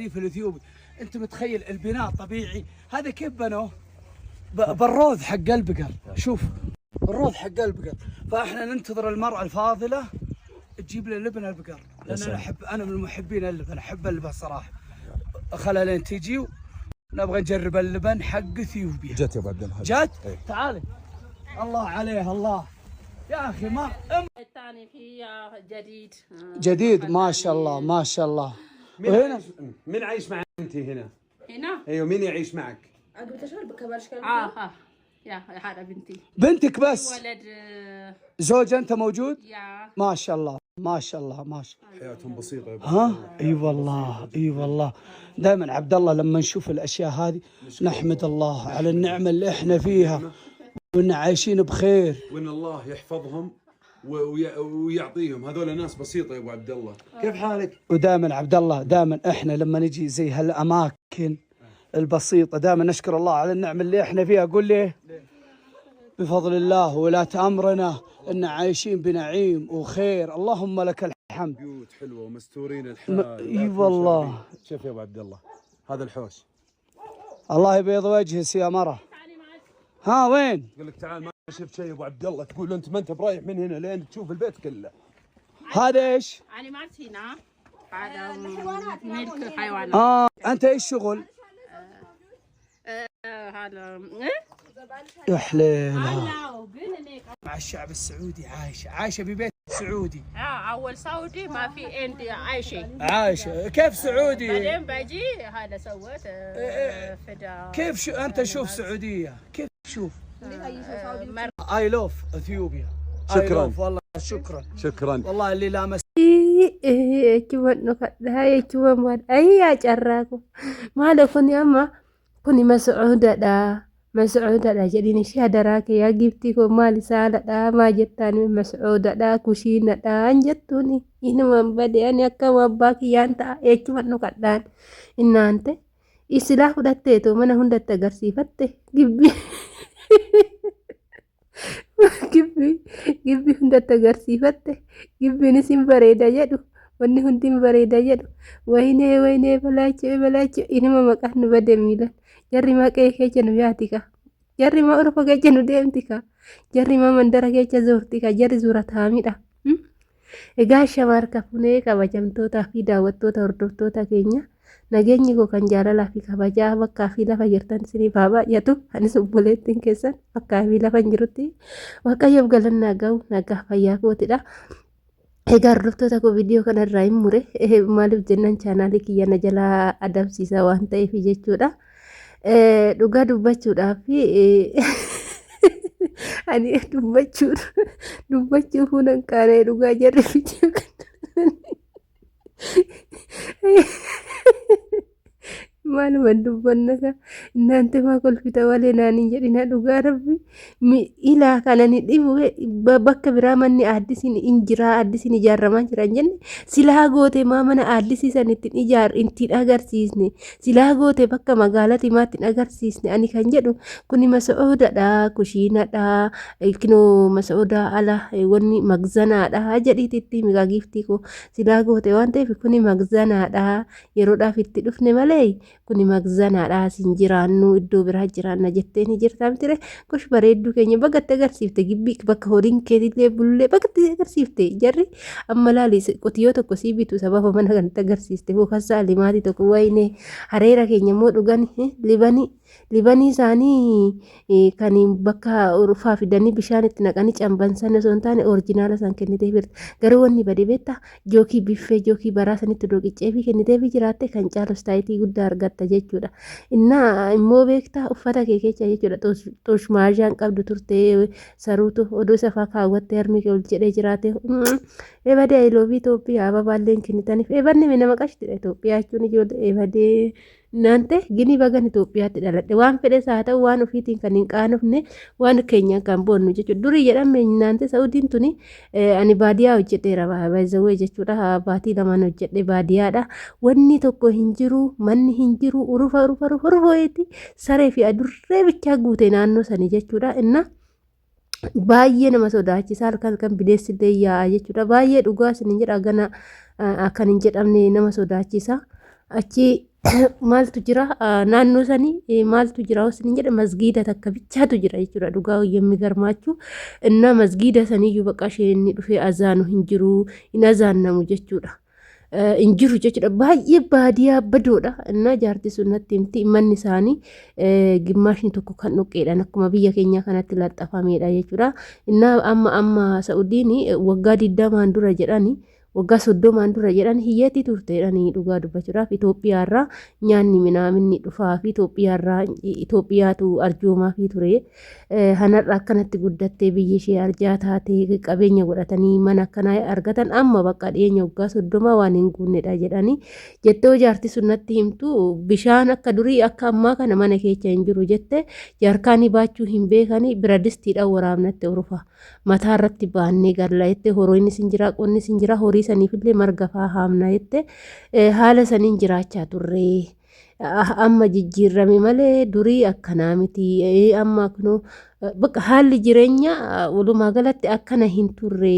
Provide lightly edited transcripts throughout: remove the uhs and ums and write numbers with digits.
الريف الاثيوبي. انت متخيل البناء طبيعي؟ هذا كيف بنوه؟ بالروض حق البقر. شوف الروض حق البقر. فاحنا ننتظر المرأة الفاضلة تجيب لنا لبن البقر، لان انا من محبين اللبن، احب اللبن صراحه. خلها لين تجي ونبغى نجرب اللبن حق اثيوبيا. جت يا ابو عبد الله؟ جت؟ تعالي. الله عليه الله يا اخي. ما الثاني في جديد جديد ما شاء الله ما شاء الله. وهنا مين عايش معك انت هنا؟ هنا ايوه مين يعيش معك؟ يا هذا بنتي. بنتك بس؟ ولد زوج انت موجود؟ يا ما شاء الله ما شاء الله ما شاء الله. حياتهم بسيطه. ها اي والله اي والله. دائما عبد الله لما نشوف الاشياء هذه نحمد الله على النعمه اللي احنا فيها وان عايشين بخير، وان الله يحفظهم ويعطيهم. هذول ناس بسيطه يا ابو عبد الله. كيف حالك؟ ودائما عبد الله دائما احنا لما نجي زي هالاماكن البسيطه دائما نشكر الله على النعمه اللي احنا فيها. قول لي بفضل الله ولاة امرنا ان عايشين بنعيم وخير، اللهم لك الحمد. بيوت حلوه ومستورين الحال. اي والله. شوف يا ابو عبد الله هذا الحوش. الله يبيض وجهك يا مره. ها وين؟ يقول لك تعال ما شفت شيء يا ابو عبد الله، تقول انت ما انت برايح من هنا لين تشوف البيت كله. هذا ايش؟ علامات هنا هذا ملك حيوانات. انت ايش شغل؟ هذا يا حليله. مع الشعب السعودي عايشه ببيت سعودي. اول سعودي ما في عندي عايشه كيف سعودي؟ بعدين باجي هذا سويت فدا. كيف انت شوف سعوديه كيف شوف. اي لوف اثيوبيا. شكرا والله شكرا والله اللي لامس. cuma nukadaya cuma buat ayah caraku malah kuni ama kuni mas'uda da jadi ni syadara ke ya gifti ko mali sala da majetan mas'uda da kusina da anjatu ni ini mambade ani akka mabaki yanta cuma nukadan inante istilah udatte to mana hunda tagarsifatte gibbi gibbi hunda tagarsifatte gibbi ni sim bareeda jedhu wanni hundi bareeda jedhu wayne balaacho inuma maqaan nu bade miilan jarri maqee keessa nu yaatika jarri ma urfa keessa nu deemtika jarri ma mandara keessa zoortika jarri zuura taamidha. Egaa shamarka funee kabajamtootaa fi daawwattoota hordoftoota keenya nageenyi koo kan jaalalaa fi kabajaa bakkaa fi lafa jirtan isiniif haa baay'atu. Anis obboleettiin keessan bakkaa fi lafa hin jirutti waaqayyoof galannaa ga'u nagaa fayyaa kootidha. Egaa hordoftoota koo viidiyoo kanarraa hin mure maaliif jennaan chaanaalii kiyya na jalaa adamsiisa waan ta'eef jechuudha. Dhugaa dubbachuudhaaf ani dubbachuu fuunan qaanee dhugaa jarri viidiyoo kana maaluma dubbannaka እናንተ ማኮልፊታ ወሌ ናኒ jedhina dhugaa rabbi ilaa kana ni dhibu bakka biraa manni aaddisiin injiraa aaddisiin ijaaramaa jiran jenne silaa goote maa mana aaddisiisan ittiin agarsiisne silaa goote bakka magaalaa timaatti agarsiisne ani kan jedhu kuni mas'uudadha kushiinadha kinoo mas'uuda ala wanni magzanaadha jedhiitti migaa giftii ko silaa goote waan ta'eef kuni magzanaadha yeroodhaaf itti dhufne malee kuni magzanaadha sin jiraannu iddoo biraa jiraanna jettee ni jirtaa mitire kush bareedduu keenya bagatti agarsiifte gibbii bakka horiin keetillee bullee bagatti agarsiifte jarri amma laali qotiyyoo tokko sii bitu sababa mana kanatti agarsiiste fookassaa limaatii tokko wayne hareera keenya immoo dhugan libanii isaanii kan bakka urfaa fidanii bishaan itti naqanii cambansan osoo hin taane orijinaala isaan kennitee birta garuu wanni badee beektaa jookii biffee jookii baraa sanitti dooqiccee fi kennitee fi jiraatte kan caalu staayitii guddaa argatta jechuudha. Innaa immoo beektaa uffata kee keessa jechuudha xooshmaashaan qabdu turtee saruutu oduu safaa kaawwattee harmi kee ol jedhee jiraate ebadee ayiloofii Itoophiyaa ababaalleen kennitaniif ebanni nama qashidha Itoophiyaa jechuun ijoollee ebadee naante gini bagan Itoophiyaatti dhaladhe waan fedhes haa ta'u waan ofiitiin kan hin qaanofne waan keenya kan boonnu jechuudha. Durii jedhame naante Saudiin tuni ani baadiyaa hojjedheera baay'ee jechuudha. Baatii lamaan hojjedhe baadiyaadha. Wanni tokko hin jiru manni hin jiru urufa saree fi adurree bichaa guute naannoo sanii jechuudha. Inna baay'ee nama sodaachisaa kan bineessillee yaa'a jechuudha. Baay'ee dhugaa isin jedha gana akkan hin jedhamne nama sodaachisa. Achi maaltu jira naannoo sanii maaltu jira osoo jedhe masgiida takka bichaatu jira jechuudha dhugaa የሚገርማችሁ እና masgiida saniyyuu baqa isheenni dhufee azaanu hin jiru hin azaannamu jechuudha. Injiru jechuudha baay'ee baadiyaa badoodha እና jaartii sun natti himti manni isaanii gimmaashni tokko kan dhoqqeedhaan akkuma biyya keenya kanatti laxxafameedha jechuudha. Innaa amma Saudiin waggaa 20 dura jedhani waggaa 30 dura jedhan hiyyeetti turteedhanii dhugaa dubbachuudhaaf Itoophiyaarraa nyaanni minaaminni dhufaa fi Itoophiyaatu arjoomaa fi ture hanarra akkanatti guddattee biyyi ishee arjaa taatee qabeenya godhatanii mana akkanaa argatan amma bakka dhiyeenya waggaa 30 waan hin guunnedha jedhanii jettee jaartii sunnatti himtu bishaan akka durii akka ammaa kana mana keessa hin jiru jette jaarkaanii baachuu hin beekanii bira distiidhaan waraabnatti urufa mataa irratti baannee galla jette horoonni sin jira qonni sin jira horii saniifillee marga faa haamna jette haala saniin jiraachaa turre amma jijjiirrame malee durii akkanaa miti amma kunoo bakka haalli jireenya walumaa galatti akkana hin turre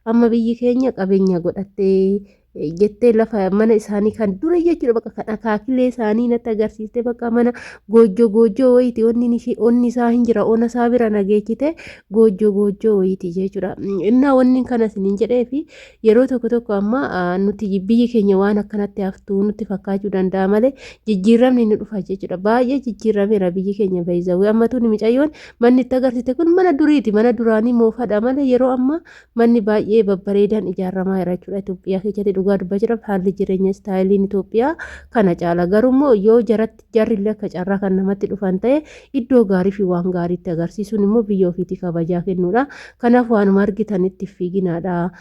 amma biyyi keenya qabeenya godhattee jettee lafa mana isaanii kan dura jechuudha bakka kan akaakilee isaanii natti agarsiiste bakka mana goojjoo wayiiti onni isaa hin jira ona isaa bira nageechite goojjoo wayiiti jechuudha. Innaa wanni kana sinin jedhee fi yeroo tokko amma nuti biyyi keenya waan akkanatti haftuu nutti fakkaachuu danda'a malee jijjiiramni ni dhufa jechuudha. Baay'ee jijjiirameera biyyi keenya baay'ee amma tuni micayyoon manni itti agarsiiste kun mana duriiti mana duraanii moofadha malee yeroo amma manni baay'ee babbareedaan ijaaramaa jira jechuudha Itoophiyaa keessatti dhugaa dubbachuudhaaf haalli jireenya istaayiliin Itoophiyaa kana caala garuu yoo jarrillee akka carraa kan namatti dhufan ta'e iddoo gaarii fi waan gaariitti agarsiisuun immoo biyya ofiitii kabajaa kennuudha. Kanaaf waanuma argitanitti fiiginaadha.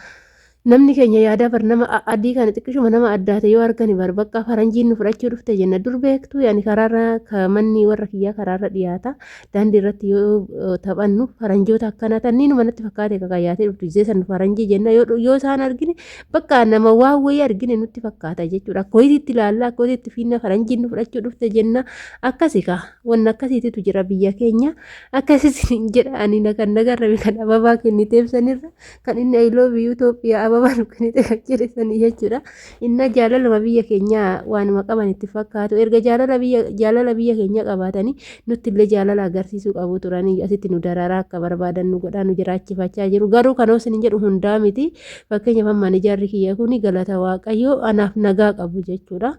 Namni keenya yaadaa bar nama adii kana xiqqishuma nama addaate yoo argani bar bakka faranjiin nu fudhachuu dhufte jenna dur beektu yaani karaarra manni warra kiyyaa karaarra dhiyaata daandii irratti yoo taphannu faranjoota akkana tanniinu manatti fakkaate kakayyaatee dhuftu jeesan faranjii jenna yoo isaan argine bakka nama waan wayii argine nutti fakkaata jechuudha akkootitti ilaalla akkootitti fiinna faranjiin nu fudhachuu dhufte jenna akkasi ka wanna akkasiititu jira biyya keenya akkasitti jedha ani kan nagarra kan ababaa kenniteef sanirra kan inni I love you Itoophiyaa ababaan kunite kan jedhesanii jechuudha. Inna jaalala biyya keenya waanuma qaban itti fakkaatu erga jaalala biyya keenya qabaatanii nutti illee jaalala agarsiisuu qabu turanii asitti nu dararaa akka barbaadan nu godhaa nu jiraachifachaa jiru garuu kan osin jedhu hundaa miti fakkeenyaaf amma ijaarri kiyya kuni galata waaqayyoo anaaf nagaa qabu jechuudha.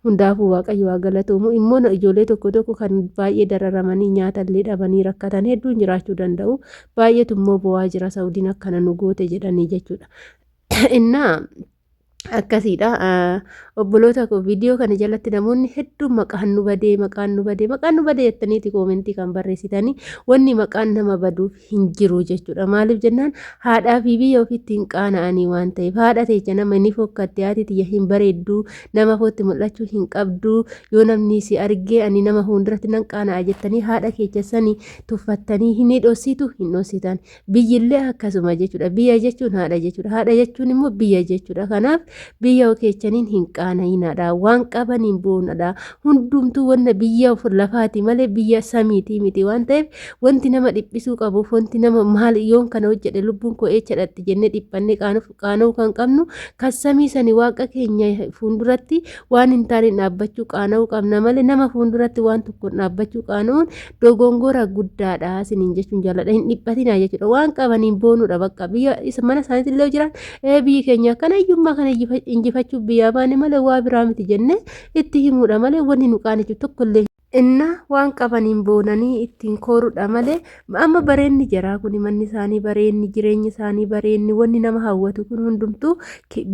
Hundaafuu waaqayyo haa galatoomu immoo ijoollee tokko kan baay'ee dararamanii nyaata illee dhabanii rakkatan hedduun jiraachuu danda'u baay'eetu immoo bu'aa jira Saudiin akkana nu goote jedhanii jechuudha. Innaa akkasiidha obboloota koo viidiyoo kana jalatti namoonni hedduun maqaan nu badee jettaniiti koomentii kan barreessitanii wanni maqaan nama baduuf hin jiru jechuudha. Maaliif jennaan haadhaa fi biyya ofiitti hin qaana'anii waan ta'eef haadha teecha nama ni fokkatte haati tiyya hin bareeddu nama footti mul'achuu hin qabdu yoo namni si argee ani nama fuulduratti nan qaana'a jettanii haadha keecha sanii tuffattanii hin dhoositu hin dhoositan biyyillee akkasuma jechuudha. Biyya jechuun haadha jechuudha. Haadha jechuun immoo biyya jechuudha. Kanaaf biyya keechaniin hin qaana'inaadha waan qabaniin boonadha hundumtuu wanna biyya lafaati malee biyya samiitii miti waan ta'eef wanti nama dhiphisuu qabuuf wanti nama maal yoon kana hojjedhe lubbuun koo eechadhatti jennee dhiphannee qaana'uu kan qabnu kan samii sanii waaqa keenya fuulduratti waan hin taane dhaabbachuu qaana'uu qabna malee nama fuulduratti waan tokko dhaabbachuu qaana'uun dogongora guddaadha isiniin jechuun jaalladha hin dhiphatinaa jechuudha waan qabaniin boonudha bakka biyya mana isaaniitti illee jiran biyyi keenya akkana iyyummaa kana injifachuuf biyyaa baane malee waa biraa miti jenne itti himuudha malee wanni nu qaanichu tokkollee inna waan qabaniin boonanii ittiin kooruudha malee amma bareenni jiraa kun manni isaanii bareenni jireenyi isaanii bareenni wanni nama hawwatu kun hundumtuu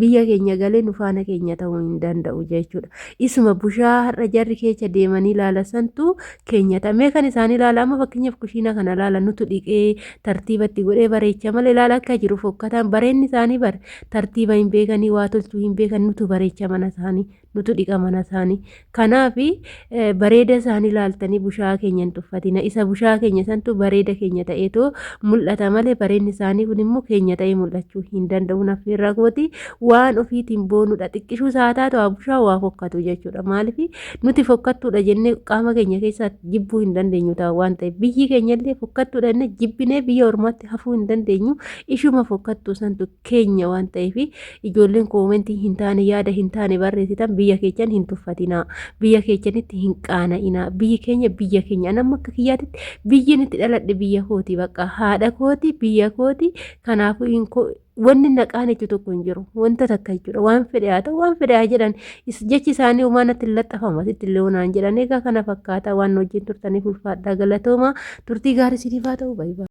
biyya keenya galee nu faana keenya ta'uu hin danda'u jechuudha. Isuma bushaa har'a jarri keessa deemanii ilaalasantu keenya ta'e kan isaanii ilaala amma fakkeenyaaf kushiina kana ilaala nutu dhiqee tartiibatti godhee bareecha malee ilaala akka jiru fokkataan bareenni isaanii bare tartiiba hin beekanii waa tolchuu hin beekan nutu bareecha mana isaanii nutu dhiqa mana isaanii kanaaf bareeda isaanii ilaaltanii bushaa keenya hin tuffatina isa bushaa keenya santu bareeda keenya ta'eetoo mul'ata malee bareenni isaanii kun immoo keenya ta'ee mul'achuu hin danda'u nafirraa kooti waan ofiitiin boonudha xiqqishuu saataatu bushaa waa fokkatu jechuudha maaliif nuti fokkattuudha jennee qaama keenya keessaa jibbuu hin dandeenyu ta'a waan ta'eef biyyi keenyallee fokkattuudha jennee jibbinee biyya ormaatti hafuu hin dandeenyu ishuma fokkattuu santu keenya waan ta'eef ijoolleen koomentii hin taane yaada hin taane barreessitan biyya keechan hin tuffatinaa biyya keechanitti hin qaana'inaa biyya keenya nama akka kiyyaatitti biyyi itti dhaladhe biyya kooti bakka haadha kooti biyya kooti kanaafuu wanni naqaan jechu tokko hin jiru wanta takka jechuudha waan fedhe haa ta'u waan fedhe haa jedhan jechi isaanii umaanatti laxxafama sitti illee unaan jedhan egaa kana fakkaata waan wajjin turtaniif ulfaadhaa galatooma turtii gaarii siniif haa ta'u baay'ee.